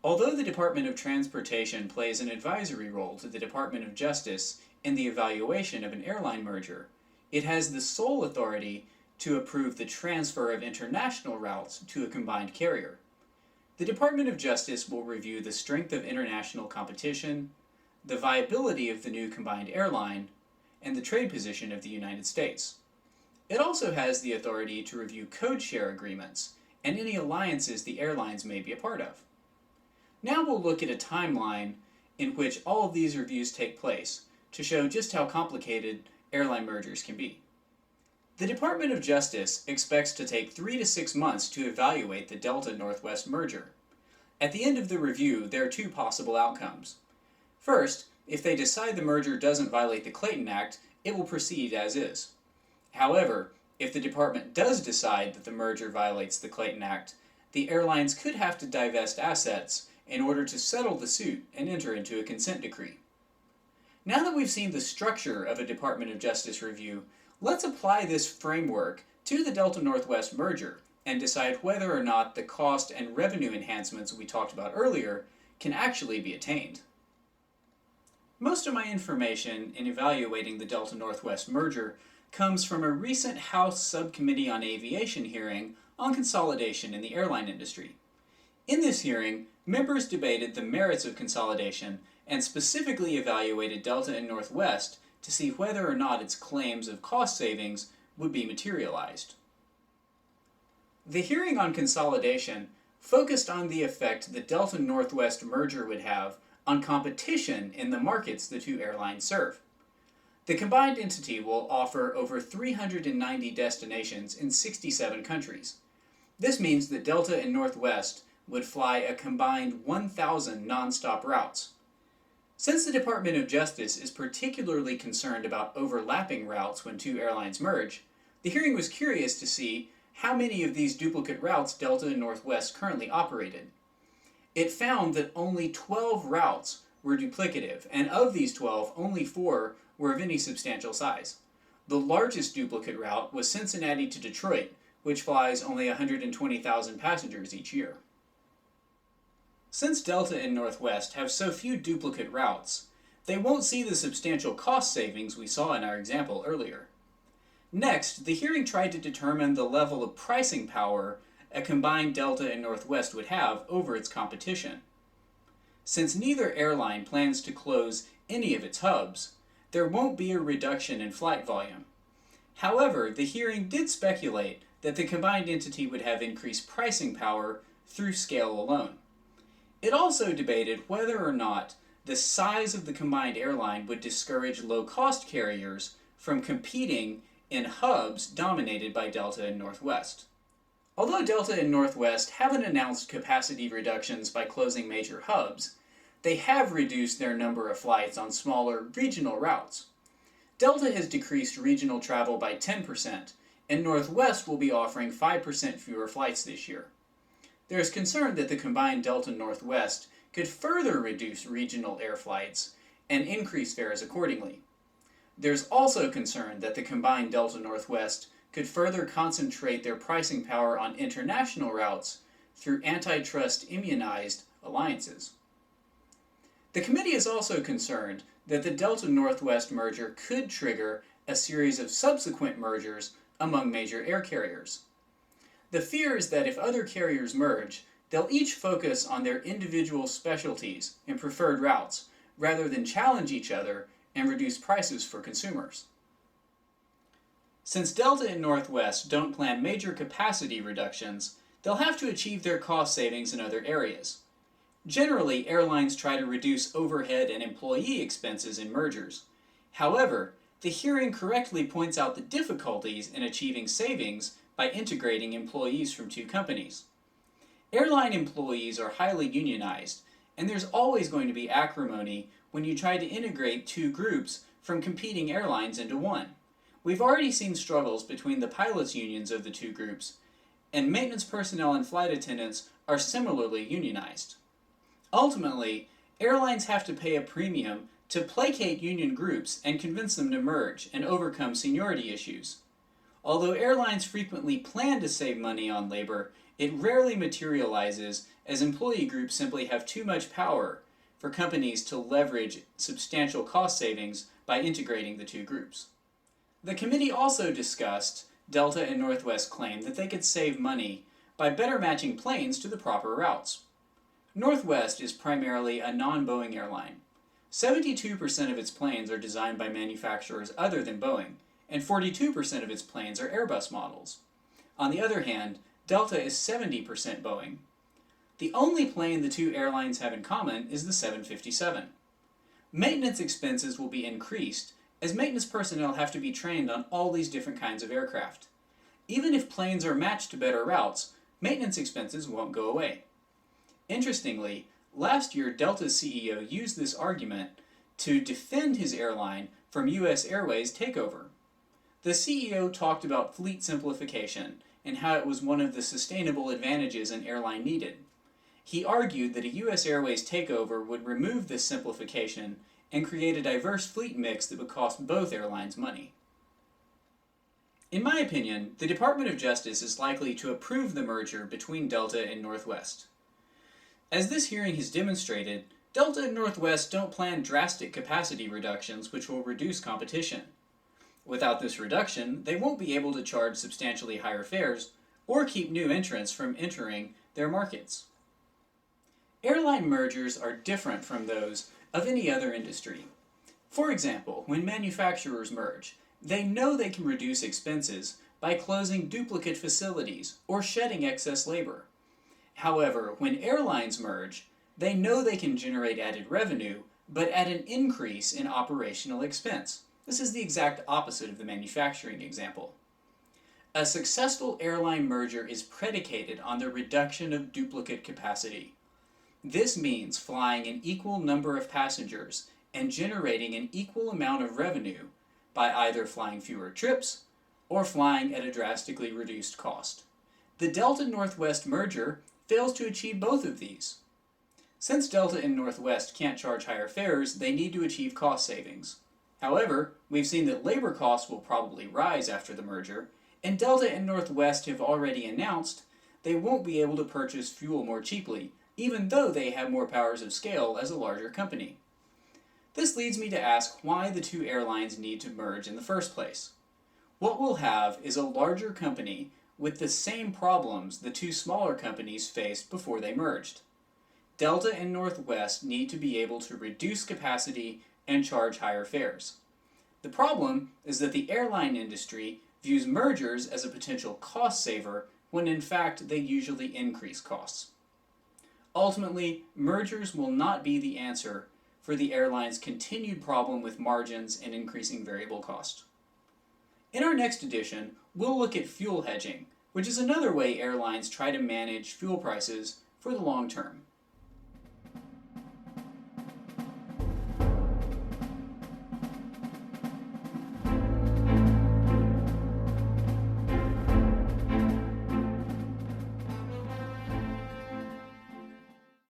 Although the Department of Transportation plays an advisory role to the Department of Justice in the evaluation of an airline merger, it has the sole authority to approve the transfer of international routes to a combined carrier. The Department of Justice will review the strength of international competition, the viability of the new combined airline, and the trade position of the United States. It also has the authority to review code share agreements and any alliances the airlines may be a part of. Now we'll look at a timeline in which all of these reviews take place to show just how complicated airline mergers can be. The Department of Justice expects to take 3 to 6 months to evaluate the Delta-Northwest merger. At the end of the review, there are two possible outcomes. First, if they decide the merger doesn't violate the Clayton Act, it will proceed as is. However, if the department does decide that the merger violates the Clayton Act, the airlines could have to divest assets in order to settle the suit and enter into a consent decree. Now that we've seen the structure of a Department of Justice review, let's apply this framework to the Delta-Northwest merger and decide whether or not the cost and revenue enhancements we talked about earlier can actually be attained. Most of my information in evaluating the Delta-Northwest merger comes from a recent House Subcommittee on Aviation hearing on consolidation in the airline industry. In this hearing, members debated the merits of consolidation and specifically evaluated Delta and Northwest to see whether or not its claims of cost savings would be materialized. The hearing on consolidation focused on the effect the Delta-Northwest merger would have on competition in the markets the two airlines serve. The combined entity will offer over 390 destinations in 67 countries. This means that Delta and Northwest would fly a combined 1,000 nonstop routes. Since the Department of Justice is particularly concerned about overlapping routes when two airlines merge, the hearing was curious to see how many of these duplicate routes Delta and Northwest currently operated. It found that only 12 routes were duplicative, and of these 12, only 4 were of any substantial size. The largest duplicate route was Cincinnati to Detroit, which flies only 120,000 passengers each year. Since Delta and Northwest have so few duplicate routes, they won't see the substantial cost savings we saw in our example earlier. Next, the hearing tried to determine the level of pricing power a combined Delta and Northwest would have over its competition. Since neither airline plans to close any of its hubs, there won't be a reduction in flight volume. However, the hearing did speculate that the combined entity would have increased pricing power through scale alone. It also debated whether or not the size of the combined airline would discourage low-cost carriers from competing in hubs dominated by Delta and Northwest. Although Delta and Northwest haven't announced capacity reductions by closing major hubs, they have reduced their number of flights on smaller regional routes. Delta has decreased regional travel by 10%, and Northwest will be offering 5% fewer flights this year. There is concern that the combined Delta-Northwest could further reduce regional air flights and increase fares accordingly. There's also concern that the combined Delta-Northwest could further concentrate their pricing power on international routes through antitrust immunized alliances. The committee is also concerned that the Delta-Northwest merger could trigger a series of subsequent mergers among major air carriers. The fear is that if other carriers merge, they'll each focus on their individual specialties and preferred routes, rather than challenge each other and reduce prices for consumers. Since Delta and Northwest don't plan major capacity reductions, they'll have to achieve their cost savings in other areas. Generally, airlines try to reduce overhead and employee expenses in mergers. However, the hearing correctly points out the difficulties in achieving savings by integrating employees from two companies. Airline employees are highly unionized, and there's always going to be acrimony when you try to integrate two groups from competing airlines into one. We've already seen struggles between the pilots' unions of the two groups, and maintenance personnel and flight attendants are similarly unionized. Ultimately, airlines have to pay a premium to placate union groups and convince them to merge and overcome seniority issues. Although airlines frequently plan to save money on labor, It rarely materializes, as employee groups simply have too much power for companies to leverage substantial cost savings by integrating the two groups. The committee also discussed Delta and Northwest's claim that they could save money by better matching planes to the proper routes. Northwest is primarily a non-Boeing airline. 72% of its planes are designed by manufacturers other than Boeing, and 42% of its planes are Airbus models. On the other hand, Delta is 70% Boeing. The only plane the two airlines have in common is the 757. Maintenance expenses will be increased, as maintenance personnel have to be trained on all these different kinds of aircraft. Even if planes are matched to better routes, maintenance expenses won't go away. Interestingly, last year Delta's CEO used this argument to defend his airline from US Airways takeover. The CEO talked about fleet simplification and how it was one of the sustainable advantages an airline needed. He argued that a US Airways takeover would remove this simplification and create a diverse fleet mix that would cost both airlines money. In my opinion, the Department of Justice is likely to approve the merger between Delta and Northwest. As this hearing has demonstrated, Delta and Northwest don't plan drastic capacity reductions which will reduce competition. Without this reduction, they won't be able to charge substantially higher fares or keep new entrants from entering their markets. Airline mergers are different from those of any other industry. For example, when manufacturers merge, they know they can reduce expenses by closing duplicate facilities or shedding excess labor. However, when airlines merge, they know they can generate added revenue, but at an increase in operational expense. This is the exact opposite of the manufacturing example. A successful airline merger is predicated on the reduction of duplicate capacity. This means flying an equal number of passengers and generating an equal amount of revenue by either flying fewer trips or flying at a drastically reduced cost. The Delta-Northwest merger fails to achieve both of these. Since Delta and Northwest can't charge higher fares, they need to achieve cost savings. However, we've seen that labor costs will probably rise after the merger, and Delta and Northwest have already announced they won't be able to purchase fuel more cheaply, even though they have more powers of scale as a larger company. This leads me to ask why the two airlines need to merge in the first place. What we'll have is a larger company with the same problems the two smaller companies faced before they merged. Delta and Northwest need to be able to reduce capacity and charge higher fares. The problem is that the airline industry views mergers as a potential cost saver when in fact they usually increase costs. Ultimately, mergers will not be the answer for the airline's continued problem with margins and increasing variable cost. In our next edition, we'll look at fuel hedging, which is another way airlines try to manage fuel prices for the long term.